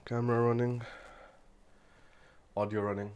Camera running, audio running.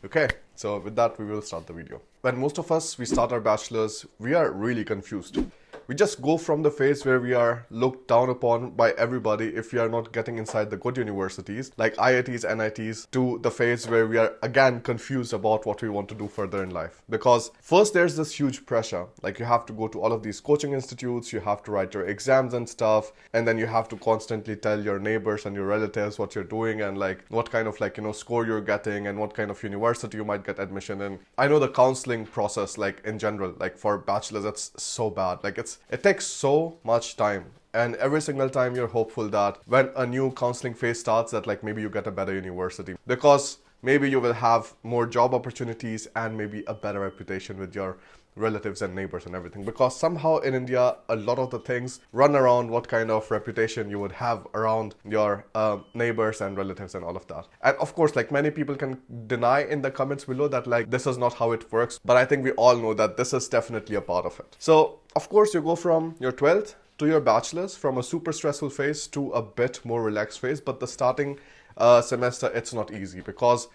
Okay, so with that we will start the video. When most of us, we start our bachelor's, we are really confused. We just go from the phase where we are looked down upon by everybody if we are not getting inside the good universities like IITs, NITs, to the phase where we are again confused about what we want to do further in life. Because first there's this huge pressure, like you have to go to all of these coaching institutes, you have to write your exams and stuff, and then you have to constantly tell your neighbors and your relatives what you're doing and like what kind of score you're getting and what kind of university you might get admission in. I know the counseling process like in general, like for bachelors, it's so bad. Like it takes so much time, and every single time you're hopeful that when a new counseling phase starts that like maybe you get a better university because maybe you will have more job opportunities and maybe a better reputation with your relatives and neighbors and everything, because somehow in India a lot of the things run around what kind of reputation you would have around your neighbors and relatives and all of that. And of course, like many people can deny in the comments below that like this is not how it works, but I think we all know that this is definitely a part of it. So of course you go from your 12th to your bachelor's, from a super stressful phase to a bit more relaxed phase, but the starting semester, it's not easy because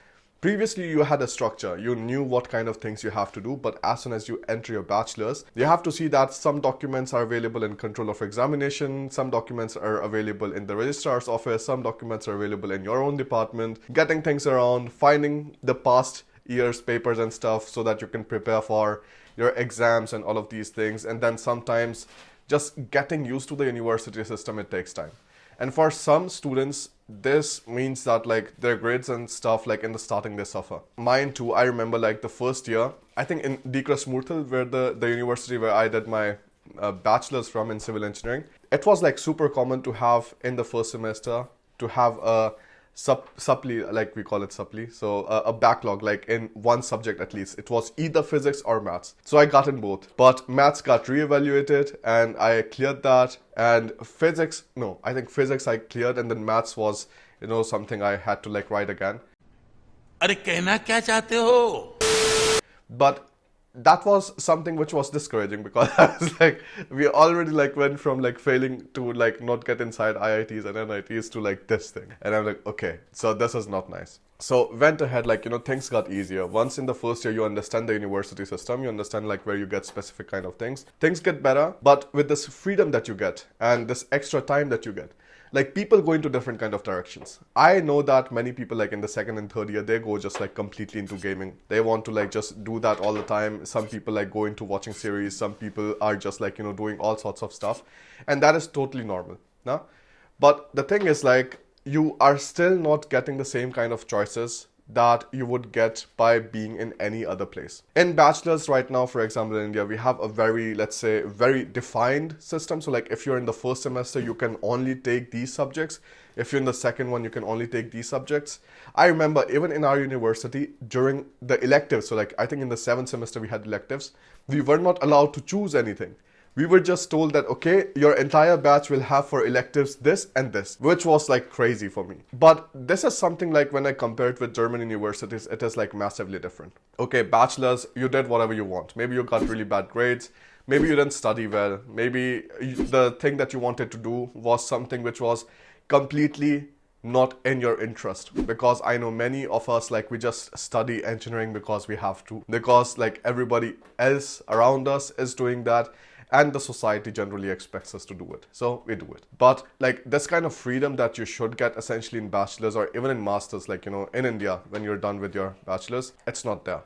previously you had a structure, you knew what kind of things you have to do, but as soon as you enter your bachelor's, you have to see that some documents are available in control of examination, some documents are available in the registrar's office, some documents are available in your own department, getting things around, finding the past year's papers and stuff so that you can prepare for your exams and all of these things, and then sometimes just getting used to the university system, it takes time. And for some students, this means that like their grades and stuff, like in the starting, they suffer. Mine too. I remember like the first year, I think in Murthal, where the university where I did my bachelor's from in civil engineering, it was like super common to have in the first semester to have a supply, like we call it supply, so a backlog like in one subject at least. It was either physics or maths, so I got in both, but maths got re-evaluated and I cleared that, and physics, no, I think physics I cleared, and then maths was something I had to like write again. अरे कहना क्या चाहते हो? But that was something which was discouraging because I was like, we already like went from like failing to like not get inside IITs and NITs to like this thing. And I'm like, okay, so this is not nice. So went ahead, like, things got easier. Once in the first year, you understand the university system, you understand like where you get specific kind of things. Things get better, but with this freedom that you get and this extra time that you get, like people go into different kind of directions. I know that many people like in the second and third year, they go just like completely into gaming. They want to like just do that all the time. Some people like go into watching series. Some people are just like, doing all sorts of stuff. And that is totally normal. No? But the thing is like, you are still not getting the same kind of choices that you would get by being in any other place. In bachelor's right now, for example, in India, we have a very, let's say, very defined system. So like if you're in the first semester, you can only take these subjects. If you're in the second one, you can only take these subjects. I remember even in our university during the electives, so like I think in the 7th semester we had electives, we were not allowed to choose anything. We were just told that, okay, your entire batch will have for electives this and this, which was like crazy for me. But this is something like when I compare it with German universities, it is like massively different. Okay, bachelor's, you did whatever you want. Maybe you got really bad grades. Maybe you didn't study well. Maybe the thing that you wanted to do was something which was completely not in your interest, because I know many of us like we just study engineering because we have to, because like everybody else around us is doing that and the society generally expects us to do it, so we do it. But like this kind of freedom that you should get essentially in bachelor's or even in master's, like in India when you're done with your bachelor's, it's not there.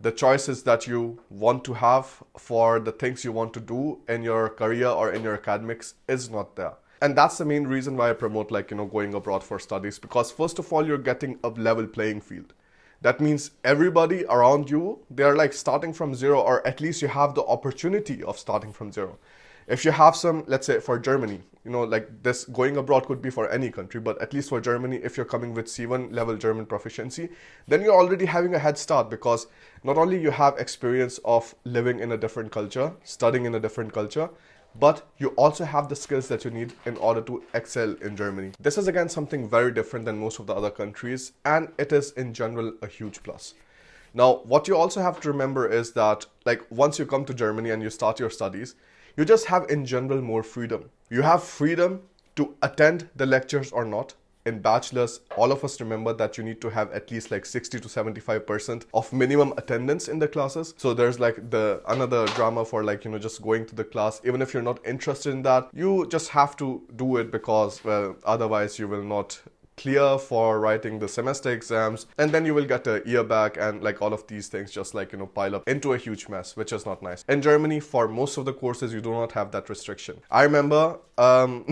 The choices that you want to have for the things you want to do in your career or in your academics is not there. And that's the main reason why I promote like going abroad for studies, because first of all, you're getting a level playing field. That means everybody around you, they're like starting from zero, or at least you have the opportunity of starting from zero. If you have some, let's say for Germany, like this going abroad could be for any country, but at least for Germany, if you're coming with C1 level German proficiency, then you're already having a head start, because not only you have experience of living in a different culture, studying in a different culture, but you also have the skills that you need in order to excel in Germany. This is again something very different than most of the other countries, and it is in general a huge plus. Now, what you also have to remember is that like once you come to Germany and you start your studies, you just have in general more freedom. You have freedom to attend the lectures or not. in bachelor's, all of us remember that you need to have at least like 60 to 75% of minimum attendance in the classes. So there's like the another drama for like, just going to the class. Even if you're not interested in that, you just have to do it because, well, otherwise you will not clear for writing the semester exams, and then you will get a year back, and like all of these things just like pile up into a huge mess, which is not nice. In Germany, for most of the courses, you do not have that restriction. I remember I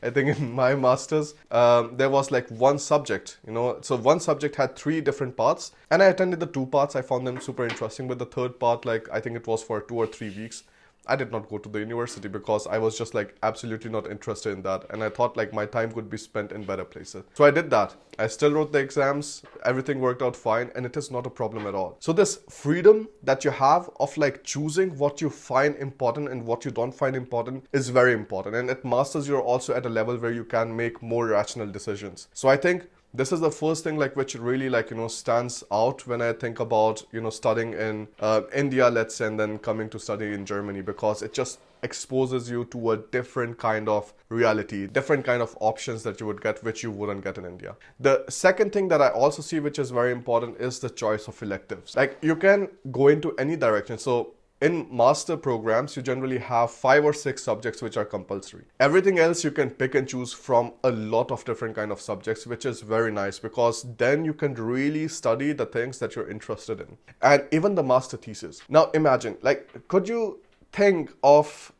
think in my master's there was like one subject, so one subject had 3 different parts, and I attended the 2 parts. I found them super interesting, but the third part, like I think it was for 2 or 3 weeks, I did not go to the university because I was just like absolutely not interested in that, and I thought like my time could be spent in better places. So I did that. I still wrote the exams, everything worked out fine, and it is not a problem at all. So this freedom that you have of like choosing what you find important and what you don't find important is very important, and at masters you're also at a level where you can make more rational decisions. So I think this is the first thing like which really like stands out when I think about studying in India, let's say, and then coming to study in Germany, because it just exposes you to a different kind of reality, different kind of options that you would get which you wouldn't get in India. The second thing that I also see which is very important is the choice of electives. Like you can go into any direction. So in master programs, you generally have 5 or 6 subjects which are compulsory. Everything else you can pick and choose from a lot of different kind of subjects, which is very nice because then you can really study the things that you're interested in. And even the master thesis. Now imagine, like, could you think of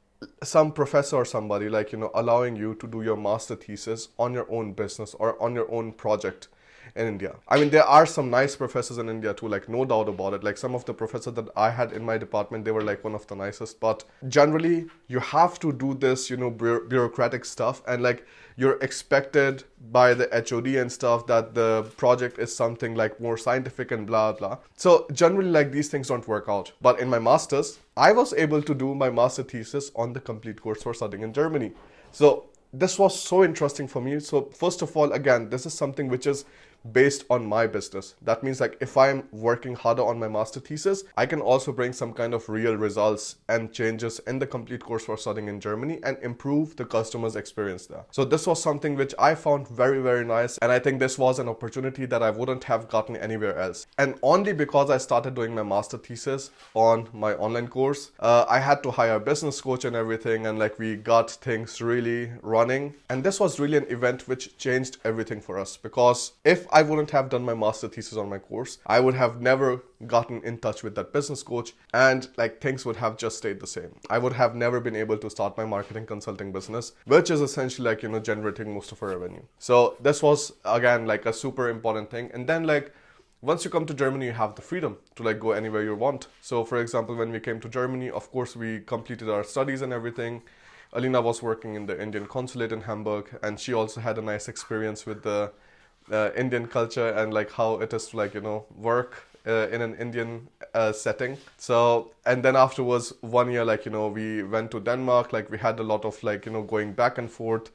some professor or somebody like, allowing you to do your master thesis on your own business or on your own project in India? I mean, there are some nice professors in India too, like no doubt about it. Like some of the professors that I had in my department, they were like one of the nicest, but generally you have to do this, bureaucratic stuff, and like you're expected by the HOD and stuff that the project is something like more scientific and blah blah. So generally like these things don't work out. But in my master's, I was able to do my master thesis on the complete course for studying in Germany. So this was so interesting for me. So first of all, again, this is something which is based on my business. That means like if I'm working harder on my master thesis, I can also bring some kind of real results and changes in the complete course for studying in Germany and improve the customer's experience there. So this was something which I found very, very nice. And I think this was an opportunity that I wouldn't have gotten anywhere else. And only because I started doing my master thesis on my online course, I had to hire a business coach and everything. And like we got things really running. And this was really an event which changed everything for us, because if I wouldn't have done my master thesis on my course, I would have never gotten in touch with that business coach, and like things would have just stayed the same. I would have never been able to start my marketing consulting business, which is essentially like, generating most of our revenue. So this was again like a super important thing. And then like once you come to Germany, you have the freedom to like go anywhere you want. So for example, when we came to Germany, of course, we completed our studies and everything. Alina was working in the Indian consulate in Hamburg, and she also had a nice experience with the Indian culture and like how it is to like work in an Indian setting. So, and then afterwards 1 year like we went to Denmark. Like we had a lot of like going back and forth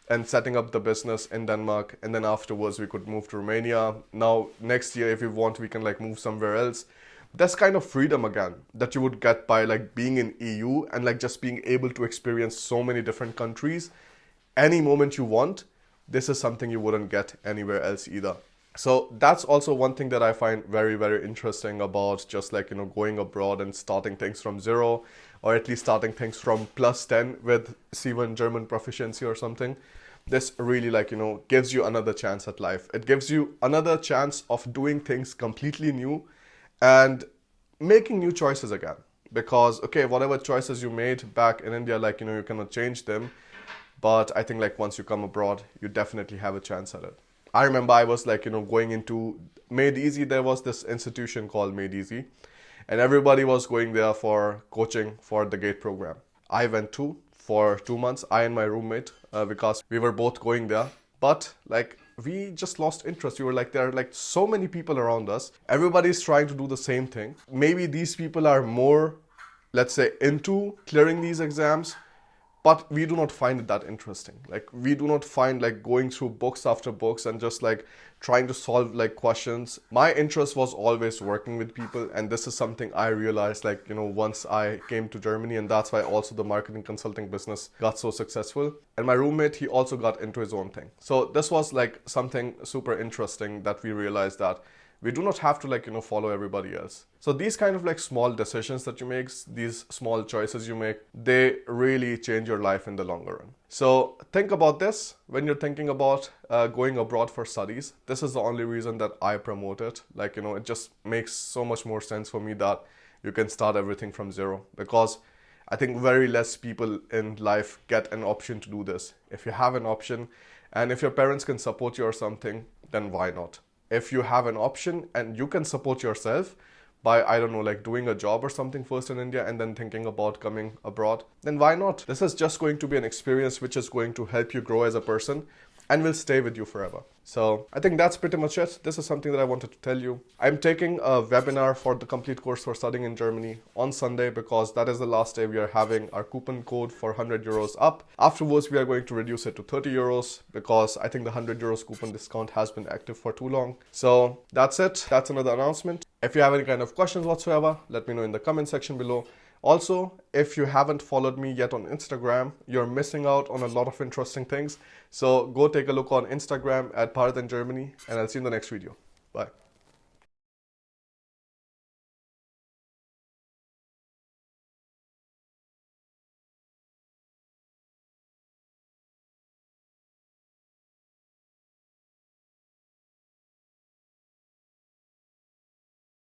and setting up the business in Denmark, and then afterwards we could move to Romania. Now next year if we want, we can like move somewhere else. That's kind of freedom again that you would get by like being in EU and like just being able to experience so many different countries any moment you want. This is something you wouldn't get anywhere else either. So that's also one thing that I find very, very interesting about just like, going abroad and starting things from zero, or at least starting things from +10 with C1 German proficiency or something. This really like, gives you another chance at life. It gives you another chance of doing things completely new and making new choices again. Because, okay, whatever choices you made back in India, like, you cannot change them. But I think like once you come abroad, you definitely have a chance at it. I remember I was like, going into Made Easy. There was this institution called Made Easy, and everybody was going there for coaching for the GATE program. I went to for 2 months, I and my roommate, because we were both going there. But like we just lost interest. We were like, there are like so many people around us. Everybody's trying to do the same thing. Maybe these people are more, let's say, into clearing these exams. but we do not find it that interesting. Like, we do not find like going through books after books and just like trying to solve like questions. My interest was always working with people, and this is something I realized, like, you know, once I came to Germany, and that's why also the marketing consulting business got so successful. And my roommate, he also got into his own thing. So this was like something super interesting that we realized that we do not have to, like, you know, follow everybody else. So these kind of like small decisions that you make, these small choices you make, they really change your life in the longer run. So think about this when you're thinking about going abroad for studies. This is the only reason that I promote it. Like, you know, it just makes so much more sense for me that you can start everything from zero, because I think very less people in life get an option to do this. If you have an option and if your parents can support you or something, then why not? If you have an option and you can support yourself by, I don't know, like doing a job or something first in India and then thinking about coming abroad, then why not? This is just going to be an experience which is going to help you grow as a person and will stay with you forever. So I think that's pretty much it. This is something that I wanted to tell you. I'm taking a webinar for the complete course for studying in Germany on Sunday, because that is the last day we are having our coupon code for 100 euros up. Afterwards, we are going to reduce it to 30 euros because I think the 100 euros coupon discount has been active for too long. So that's it. That's another announcement. If you have any kind of questions whatsoever, let me know in the comment section below. Also, if you haven't followed me yet on Instagram, you're missing out on a lot of interesting things. So go take a look on Instagram at Bharat in Germany, and I'll see you in the next video. Bye.